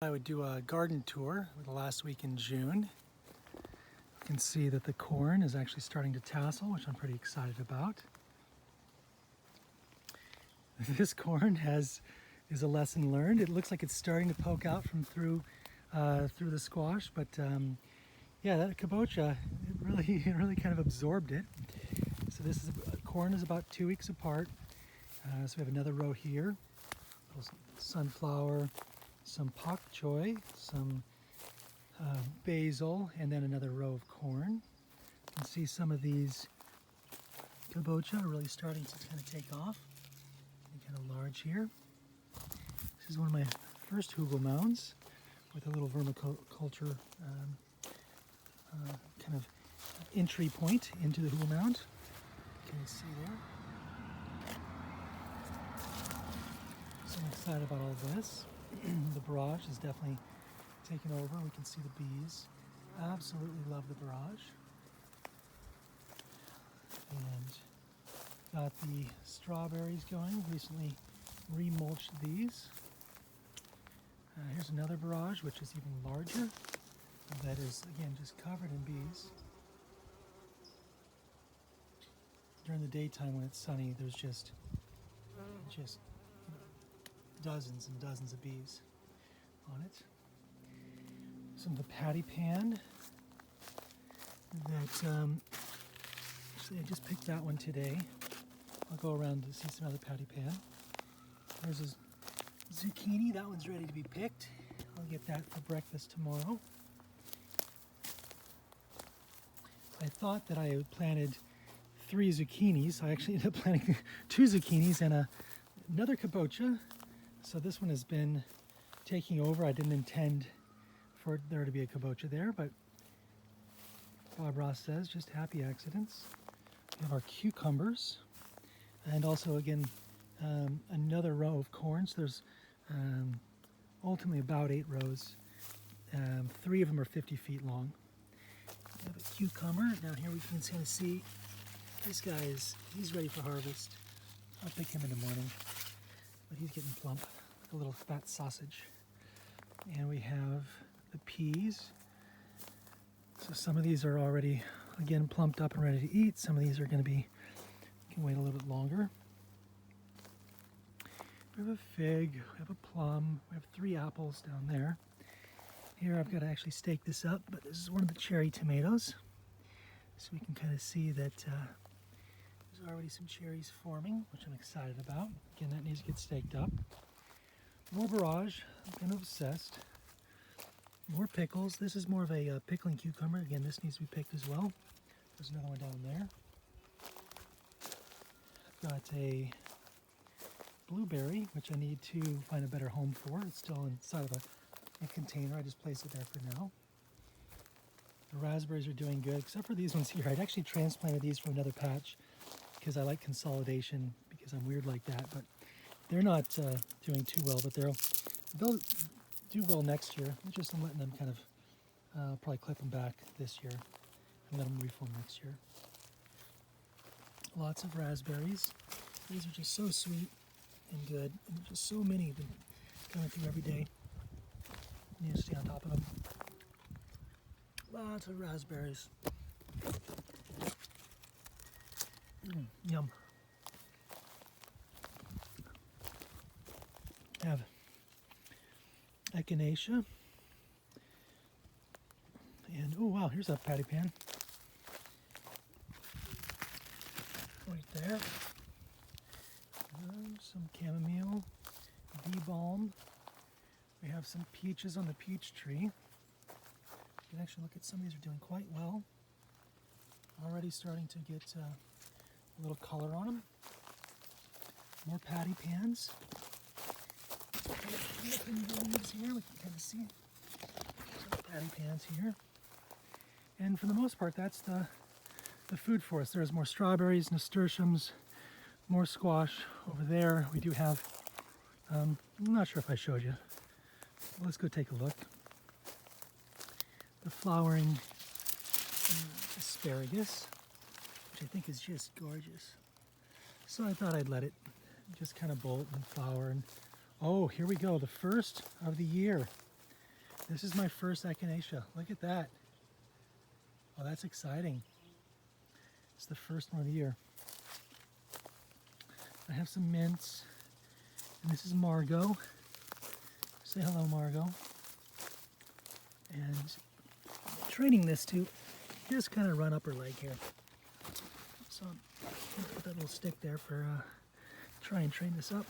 I would do a garden tour the last week in June. You can see that the corn is actually starting to tassel, which I'm pretty excited about. This corn is a lesson learned. It looks like it's starting to poke out from through the squash, but yeah, that kabocha, it really kind of absorbed it. So corn is about 2 weeks apart. So we have another row here, sunflower, some pak choi, some basil, and then another row of corn. You can see some of these kabocha are really starting to kind of take off. They're kind of large here. This is one of my first hugel mounds with a little vermiculture kind of entry point into the hugel mound. Can you see there? So I'm excited about all this. The barrage is definitely taken over. We can see the bees. Absolutely love the barrage. And got the strawberries going. Recently remulched these. Here's another barrage, which is even larger. That is, again, just covered in bees. During the daytime when it's sunny, there's just dozens and dozens of bees on it. Some of the patty pan that actually I just picked that one today. I'll go around to see some other patty pan. There's a zucchini. That one's ready to be picked. I'll get that for breakfast tomorrow. I thought that I had planted 3 zucchinis. I actually ended up planting 2 zucchinis and another kabocha. So this one has been taking over. I didn't intend for there to be a kabocha there, but Bob Ross says just happy accidents. We have our cucumbers, and also again another row of corn. So there's ultimately about 8 rows. 3 of them are 50 feet long. We have a cucumber. Now here we can kind of see this guy he's ready for harvest. I'll pick him in the morning, but he's getting plump, like a little fat sausage. And we have the peas. So some of these are already, again, plumped up and ready to eat. Some of these are going to be, can wait a little bit longer. We have a fig, we have a plum, we have 3 apples down there. Here I've got to actually stake this up, but this is one of the cherry tomatoes. So we can kind of see that there's already some cherries forming, which I'm excited about. Again, that needs to get staked up. More barrage, I'm kind of obsessed. More pickles. This is more of a pickling cucumber. Again, this needs to be picked as well. There's another one down there. I've got a blueberry, which I need to find a better home for. It's still inside of a container. I just placed it there for now. The raspberries are doing good, except for these ones here. I'd actually transplanted these from another patch because I like consolidation, because I'm weird like that. But they're not doing too well, but they'll do well next year. I'm letting them kind of probably clip them back this year and let them reform next year. Lots of raspberries. These are just so sweet and good, and just so many been coming through every day. You need to stay on top of them. Lots of raspberries. Yum. Have Echinacea. And oh wow, here's a patty pan. Right there. Some chamomile, bee balm. We have some peaches on the peach tree. You can actually look at some of these are doing quite well. Already starting to get a little color on them. More patty pans. Leaves here, we can kind of see some patty pans here. And for the most part, that's the food for us. There's more strawberries, nasturtiums, more squash over there. We do have, I'm not sure if I showed you. Let's go take a look. The flowering asparagus, which I think is just gorgeous. So I thought I'd let it just kind of bolt and flower. And oh, here we go, the first of the year. This is my first Echinacea. Look at that. Oh, that's exciting. It's the first one of the year. I have some mints, and this is Margot. Say hello, Margot. And I'm training this to just kind of run up her leg here. So I'm gonna put that little stick there for try and train this up.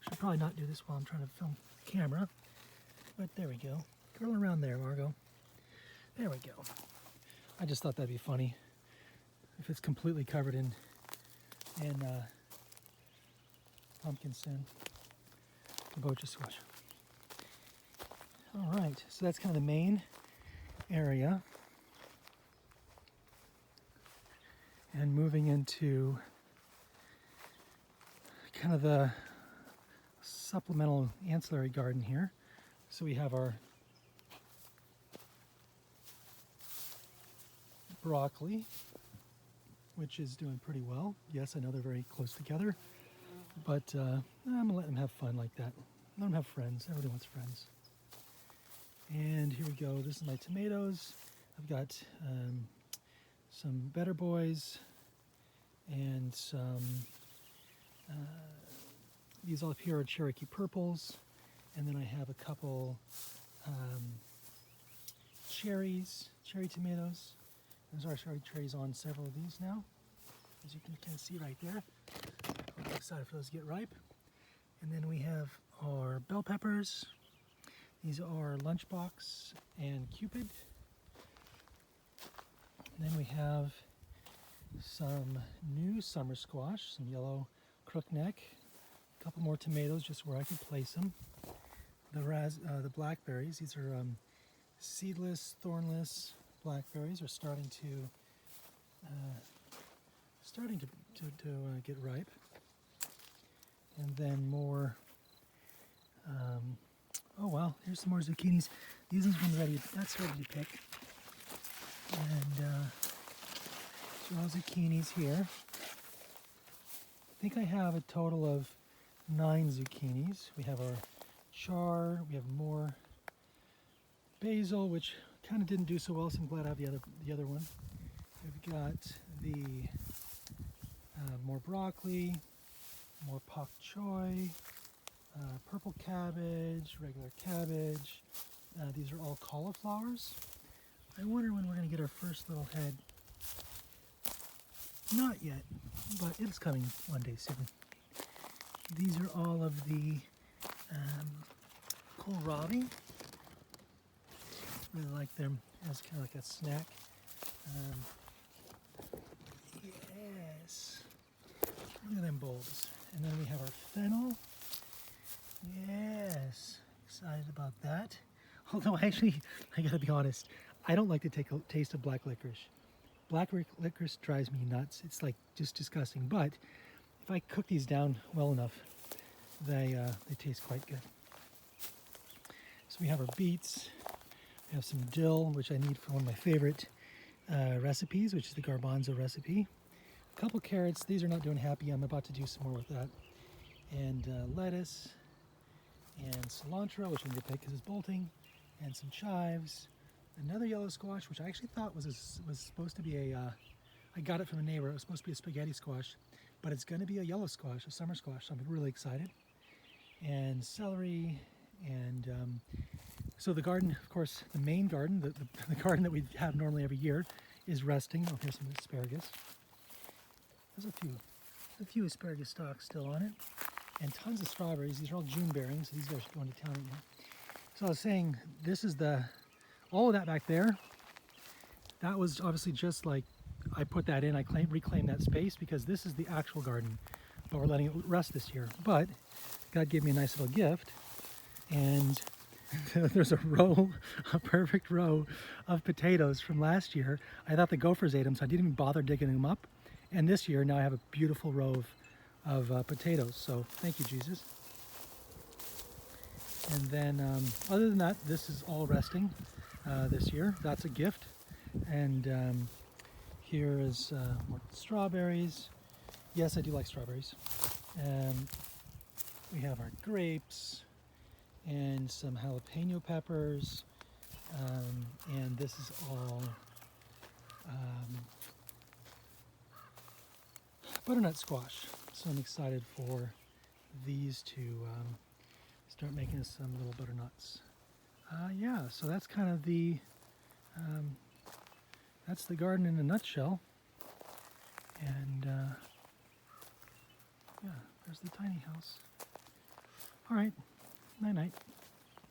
Should probably not do this while I'm trying to film the camera, but there we go. Curl around there, Margot. There we go. I just thought that'd be funny if it's completely covered in pumpkin sin, kabocha squash. All right, so that's kind of the main area. And moving into kind of the supplemental ancillary garden here. So we have our broccoli, which is doing pretty well. Yes, I know they're very close together, but I'm gonna let them have fun like that. Let them have friends. Everybody wants friends. And here we go. This is my tomatoes. I've got some Better Boys and some these all up here are Cherokee Purples, and then I have a couple cherry tomatoes. There's our cherries on several of these now, as you can kind of see right there. I'm excited for those to get ripe. And then we have our bell peppers. These are Lunchbox and Cupid. And then we have some new summer squash, some yellow crookneck, a couple more tomatoes just where I could place them. The blackberries, these are seedless, thornless blackberries, are starting to get ripe. And then more. Oh wow! Here's some more zucchinis. These ones are ready. That's ready to pick. And so all zucchinis here. I think I have a total of 9 zucchinis. We have our char. We have more basil, which kind of didn't do so well, so I'm glad I have the other one. We've got the more broccoli, more pak choi, purple cabbage, regular cabbage. These are all cauliflowers. I wonder when we're going to get our first little head. Not yet, but it's coming one day soon. These are all of the kohlrabi. Really like them as kind of like a snack. Yes. Look at them bulbs. And then we have our fennel. Yes. Excited about that. Although actually, I gotta be honest, I don't like to take a taste of black licorice. Black licorice drives me nuts. It's like just disgusting. But if I cook these down well enough, they taste quite good. So we have our beets. We have some dill, which I need for one of my favorite recipes, which is the garbanzo recipe. A couple carrots. These are not doing happy. I'm about to do some more with that. And lettuce and cilantro, which I'm going to pick because it's bolting, and some chives. Another yellow squash, which I actually thought was supposed to be I got it from a neighbor. It was supposed to be a spaghetti squash, but it's going to be a yellow squash, a summer squash. So I'm really excited. And celery, and so the garden, of course, the main garden, the garden that we have normally every year, is resting. Oh, here's some asparagus. There's a few asparagus stalks still on it, and tons of strawberries. These are all June bearing, so these guys are going to town right now. So I was saying, this is all of that back there. That was obviously just like I put that in. I reclaimed that space because this is the actual garden, but we're letting it rest this year. But God gave me a nice little gift, and there's a perfect row of potatoes from last year. I thought the gophers ate them, so I didn't even bother digging them up. And this year, now I have a beautiful row of potatoes. So thank you, Jesus. And then, other than that, this is all resting this year. That's a gift. And here is more strawberries. Yes, I do like strawberries. We have our grapes. and some jalapeno peppers, and this is all butternut squash. So I'm excited for these to start making us some little butternuts. Yeah, so that's kind of that's the garden in a nutshell. And yeah, there's the tiny house. All right, night night.